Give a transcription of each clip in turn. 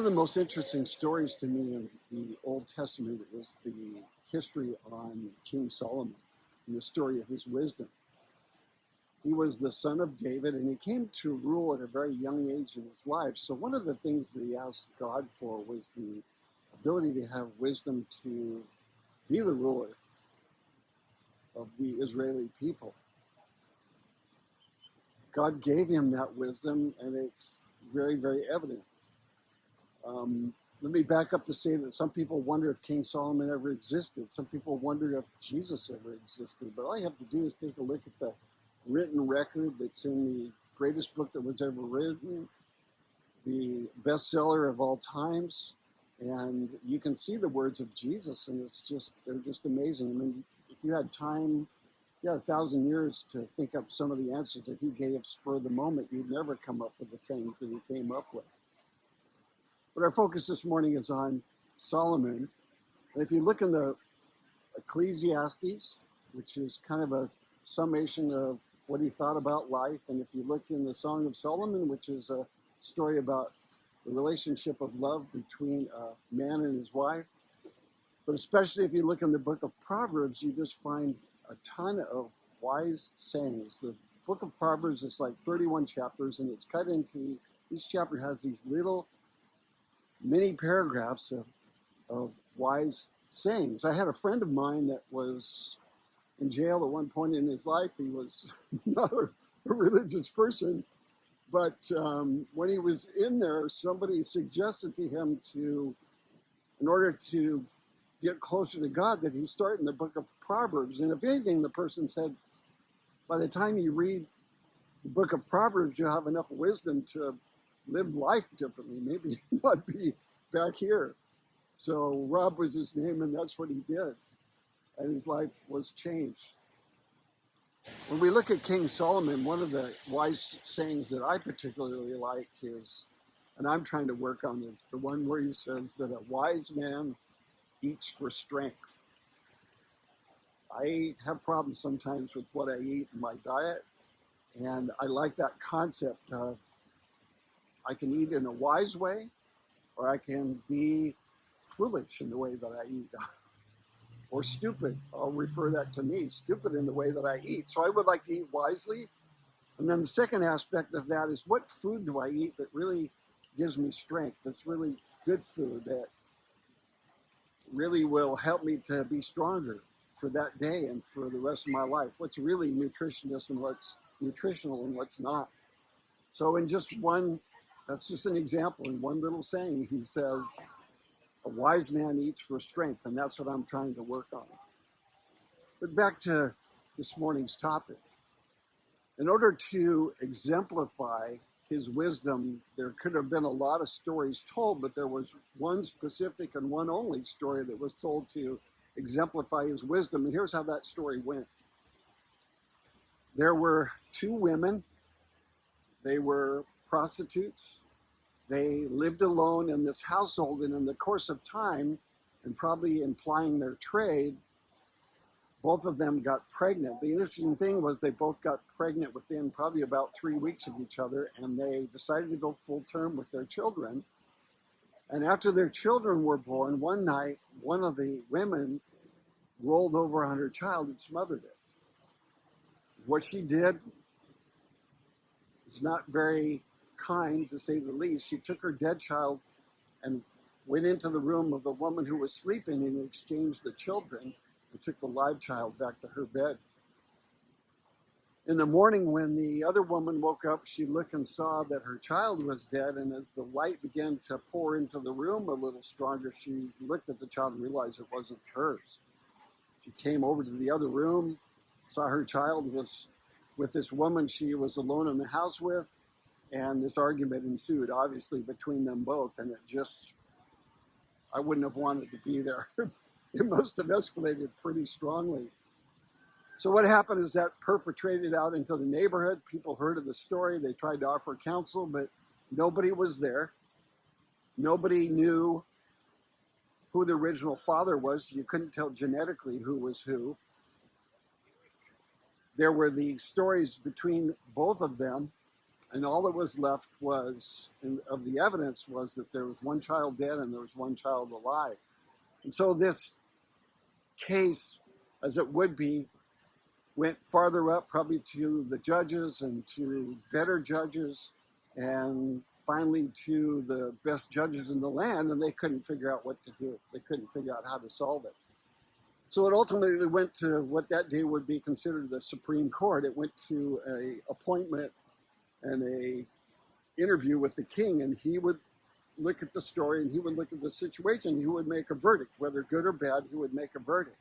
of the most interesting stories to me in the Old Testament is the history on King Solomon and the story of his wisdom. He was the son of David, and he came to rule at a very young age in his life. So one of the things that he asked God for was the ability to have wisdom to be the ruler of the Israeli people. God gave him that wisdom, and it's very, very evident. Let me back up to say that some people wonder if King Solomon ever existed. Some people wonder if Jesus ever existed. But all you have to do is take a look at the written record that's in the greatest book that was ever written, the bestseller of all times, and you can see the words of Jesus, and they're just amazing. I mean, if you had time, you had 1,000 years to think up some of the answers that he gave spur of the moment, you'd never come up with the sayings that he came up with. But our focus this morning is on Solomon. And if you look in the Ecclesiastes, which is kind of a summation of what he thought about life, and if you look in the Song of Solomon, which is a story about the relationship of love between a man and his wife, but especially if you look in the Book of Proverbs, you just find a ton of wise sayings. The Book of Proverbs is like 31 chapters, and it's cut into, each chapter has these little many paragraphs of wise sayings. I had a friend of mine that was in jail at one point in his life. He was not a religious person, but when he was in there, somebody suggested to him in order to get closer to God, that he start in the Book of Proverbs. And if anything, the person said, by the time you read the Book of Proverbs, you'll have enough wisdom to live life differently, maybe not be back here. So Rob was his name, and that's what he did. And his life was changed. When we look at King Solomon, one of the wise sayings that I particularly like is, and I'm trying to work on this, the one where he says that a wise man eats for strength. I have problems sometimes with what I eat in my diet, and I like that concept of I can eat in a wise way, or I can be foolish in the way that I eat, or stupid. I'll refer that to me, stupid in the way that I eat. So I would like to eat wisely. And then the second aspect of that is, what food do I eat that really gives me strength, that's really good food, that really will help me to be stronger for that day and for the rest of my life? What's really nutritious and what's nutritional and what's not? So in just one, that's just an example. In one little saying, he says, a wise man eats for strength, and that's what I'm trying to work on. But back to this morning's topic. In order to exemplify his wisdom, there could have been a lot of stories told, but there was one specific and one only story that was told to exemplify his wisdom. And here's how that story went. There were two women. They were prostitutes. They lived alone in this household, and in the course of time, and probably implying their trade, both of them got pregnant. The interesting thing was they both got pregnant within probably about 3 weeks of each other, and they decided to go full term with their children. And after their children were born, one night, one of the women rolled over on her child and smothered it. What she did is not very kind, to say the least. She took her dead child and went into the room of the woman who was sleeping and exchanged the children and took the live child back to her bed. In the morning, when the other woman woke up, she looked and saw that her child was dead, and as the light began to pour into the room a little stronger, she looked at the child and realized it wasn't hers. She came over to the other room, saw her child was with this woman she was alone in the house with, and this argument ensued, obviously, between them both, and I wouldn't have wanted to be there. It must have escalated pretty strongly. So what happened is that perpetrated out into the neighborhood. People heard of the story. They tried to offer counsel, but nobody was there. Nobody knew who the original father was. You couldn't tell genetically who was who. There were the stories between both of them And all that was left was, of the evidence, was that there was one child dead and there was one child alive. And so this case, as it would be, went farther up, probably to the judges and to better judges, and finally to the best judges in the land, and they couldn't figure out what to do. They couldn't figure out how to solve it. So it ultimately went to what that day would be considered the Supreme Court. It went to an appointment and a interview with the king, and he would look at the story and he would look at the situation. He would make a verdict, whether good or bad, he would make a verdict.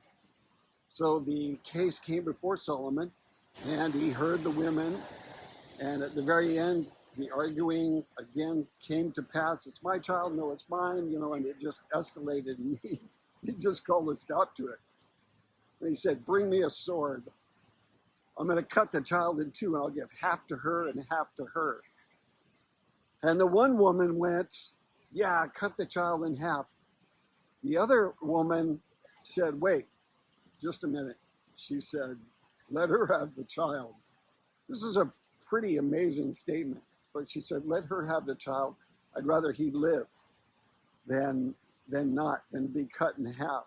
So the case came before Solomon, and he heard the women, and at the very end, the arguing again came to pass. It's my child, no, it's mine, and it just escalated, and he just called a stop to it. And he said, bring me a sword. I'm going to cut the child in two, and I'll give half to her and half to her. And the one woman went, yeah, cut the child in half. The other woman said, wait, just a minute. She said, let her have the child. This is a pretty amazing statement. But she said, let her have the child. I'd rather he live than be cut in half.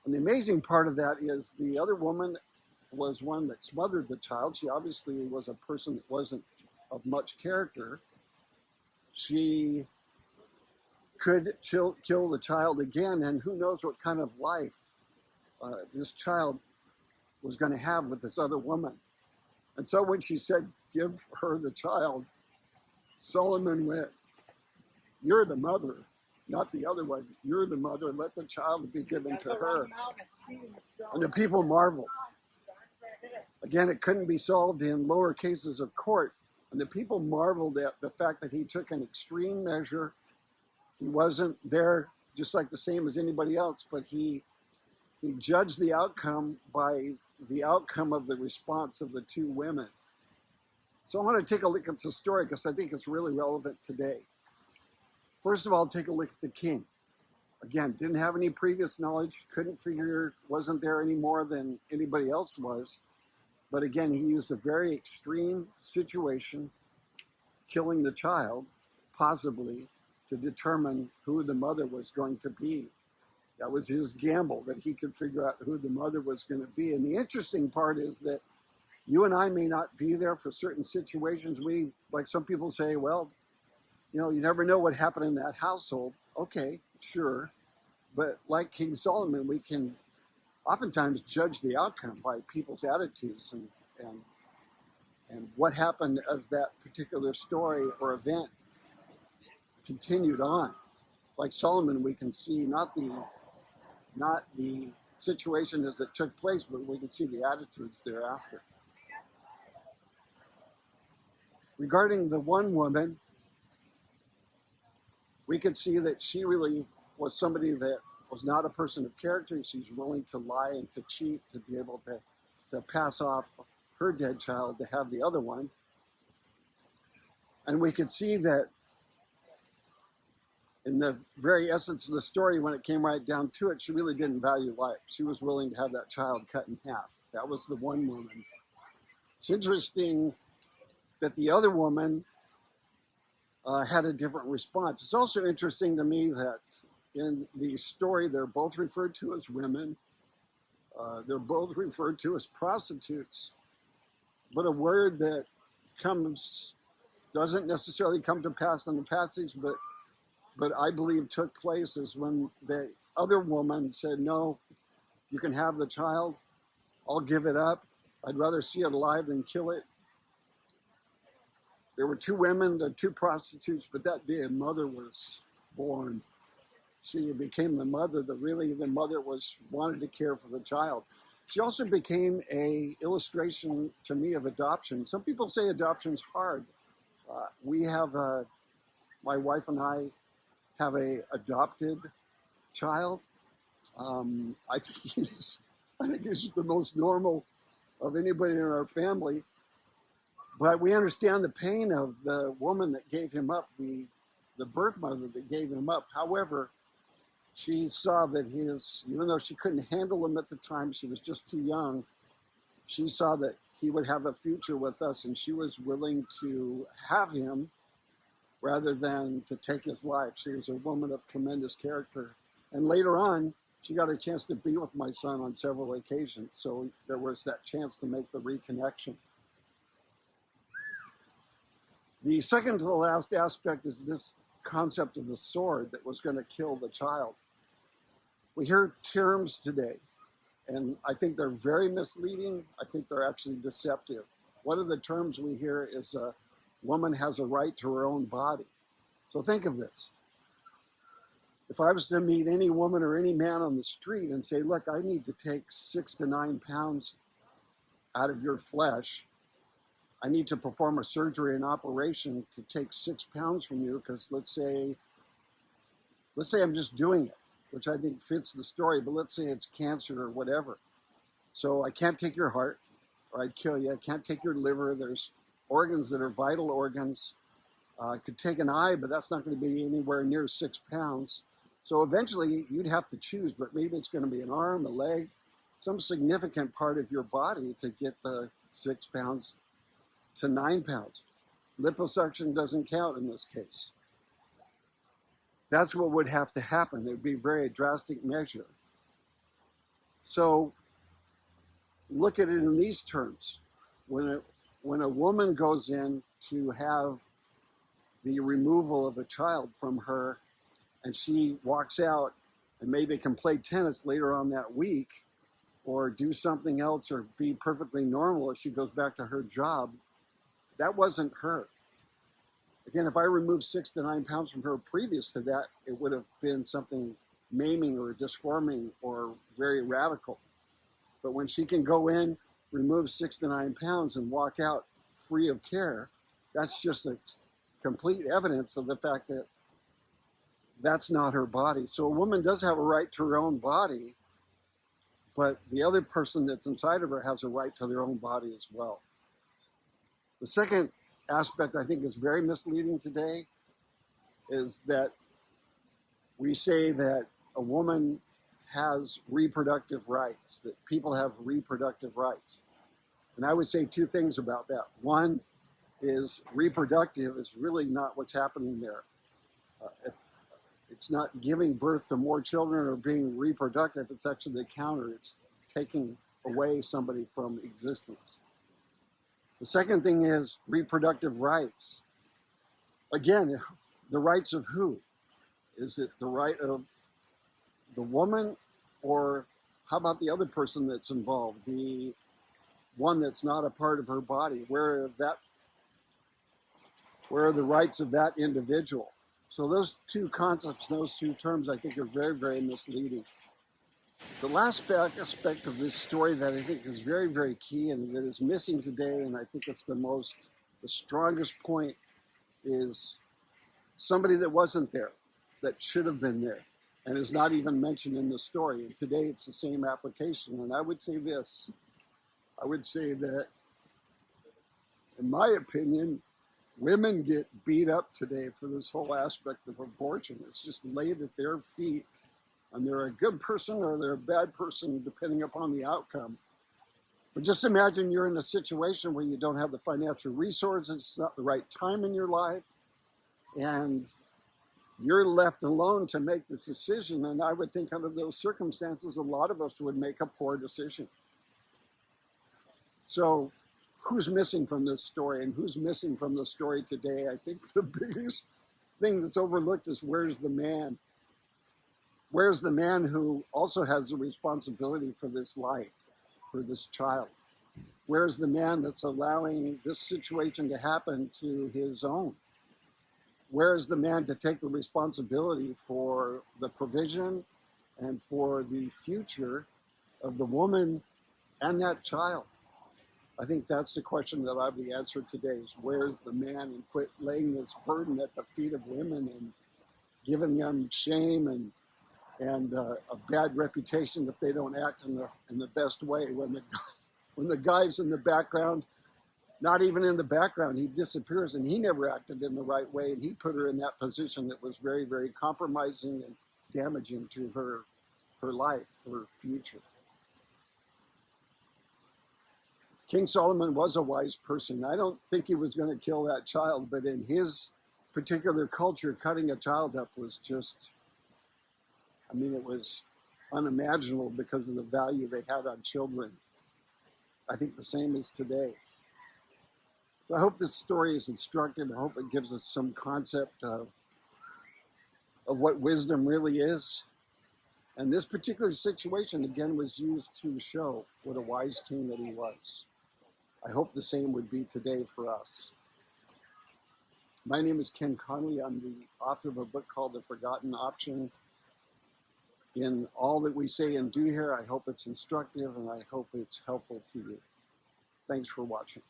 And the amazing part of that is the other woman was one that smothered the child. She obviously was a person that wasn't of much character. She could kill the child again, and who knows what kind of life this child was going to have with this other woman. And so when she said, give her the child, Solomon went, you're the mother, not the other one. You're the mother, let the child be given to her. And the people marveled. Again, it couldn't be solved in lower cases of court. And the people marveled at the fact that he took an extreme measure. He wasn't there just like the same as anybody else, but he judged the outcome by the outcome of the response of the two women. So I want to take a look at the story because I think it's really relevant today. First of all, take a look at the king. Again, didn't have any previous knowledge, couldn't figure, wasn't there any more than anybody else was. But again, he used a very extreme situation, killing the child, possibly, to determine who the mother was going to be. That was his gamble, that he could figure out who the mother was going to be. And the interesting part is that you and I may not be there for certain situations. Like some people say, well, you never know what happened in that household. Okay, sure. But like King Solomon, we can oftentimes judge the outcome by people's attitudes and what happened as that particular story or event continued on. Like Solomon, we can see not the situation as it took place, but we can see the attitudes thereafter. Regarding the one woman, we could see that she really was somebody that was not a person of character. She's willing to lie and to cheat to be able to pass off her dead child to have the other one. And we could see that in the very essence of the story, when it came right down to it, she really didn't value life. She was willing to have that child cut in half. That was the one woman. It's interesting that the other woman had a different response. It's also interesting to me that in the story, they're both referred to as women. They're both referred to as prostitutes. But a word that doesn't necessarily come to pass in the passage, but I believe took place is when the other woman said, no, you can have the child. I'll give it up. I'd rather see it alive than kill it. There were two women, the two prostitutes, but that day a mother was born. She became the mother. The mother wanted to care for the child. She also became a illustration to me of adoption. Some people say adoption's hard. We have my wife and I have a adopted child. I think he's the most normal of anybody in our family. But we understand the pain of the woman that gave him up, the birth mother that gave him up. However, she saw that even though she couldn't handle him at the time, she was just too young, she saw that he would have a future with us, and she was willing to have him rather than to take his life. She was a woman of tremendous character. And later on, she got a chance to be with my son on several occasions. So there was that chance to make the reconnection. The second to the last aspect is this concept of the sword that was going to kill the child. We hear terms today, and I think they're very misleading. I think they're actually deceptive. One of the terms we hear is a woman has a right to her own body. So think of this. If I was to meet any woman or any man on the street and say, look, I need to take 6 to 9 pounds out of your flesh, I need to perform a surgery and operation to take 6 pounds from you, because let's say I'm just doing it, which I think fits the story, but let's say it's cancer or whatever. So I can't take your heart or I'd kill you. I can't take your liver. There's organs that are vital organs. I could take an eye, but that's not going to be anywhere near 6 pounds. So eventually you'd have to choose, but maybe it's going to be an arm, a leg, some significant part of your body to get the 6 pounds to 9 pounds. Liposuction doesn't count in this case. That's what would have to happen. It would be a very drastic measure. So look at it in these terms. When a woman goes in to have the removal of a child from her, and she walks out and maybe can play tennis later on that week or do something else or be perfectly normal as she goes back to her job, that wasn't her. Again, if I removed 6 to 9 pounds from her previous to that, it would have been something maiming or disforming or very radical. But when she can go in, remove 6 to 9 pounds and walk out free of care, that's just a complete evidence of the fact that that's not her body. So a woman does have a right to her own body, but the other person that's inside of her has a right to their own body as well. The second aspect I think is very misleading today is that we say that a woman has reproductive rights, that people have reproductive rights. And I would say 2 things about that. One is reproductive is really not what's happening there. It's not giving birth to more children or being reproductive. It's actually the counter. It's taking away somebody from existence. The second thing is reproductive rights. Again, the rights of who? Is it the right of the woman, or how about the other person that's involved, the one that's not a part of her body? Where are the rights of that individual? So those 2 concepts, those 2 terms, I think are very, very misleading. The last aspect of this story that I think is very, very key and that is missing today, and I think it's the strongest point, is somebody that wasn't there, that should have been there, and is not even mentioned in the story. And today it's the same application. And I would say this. I would say that, in my opinion, women get beat up today for this whole aspect of abortion. It's just laid at their feet, and they're a good person or they're a bad person, depending upon the outcome. But just imagine you're in a situation where you don't have the financial resources, it's not the right time in your life, and you're left alone to make this decision. And I would think under those circumstances, a lot of us would make a poor decision. So who's missing from this story, and who's missing from the story today? I think the biggest thing that's overlooked is where's the man? Where's the man who also has the responsibility for this life, for this child? Where's the man that's allowing this situation to happen to his own? Where's the man to take the responsibility for the provision and for the future of the woman and that child? I think that's the question that I've the answer today is where's the man, and quit laying this burden at the feet of women and giving them shame and a bad reputation if they don't act in the best way. When the guy's in the background, not even in the background, he disappears, and he never acted in the right way, and he put her in that position that was very, very compromising and damaging to her life, her future. King Solomon was a wise person. I don't think he was going to kill that child, but in his particular culture, cutting a child up was just, I mean, it was unimaginable because of the value they had on children. I think the same is today. So I hope this story is instructive. I hope it gives us some concept of what wisdom really is. And this particular situation, again, was used to show what a wise king that he was. I hope the same would be today for us. My name is Ken Conley. I'm the author of a book called The Forgotten Option. In all that we say and do here, I hope it's instructive and I hope it's helpful to you. Thanks for watching.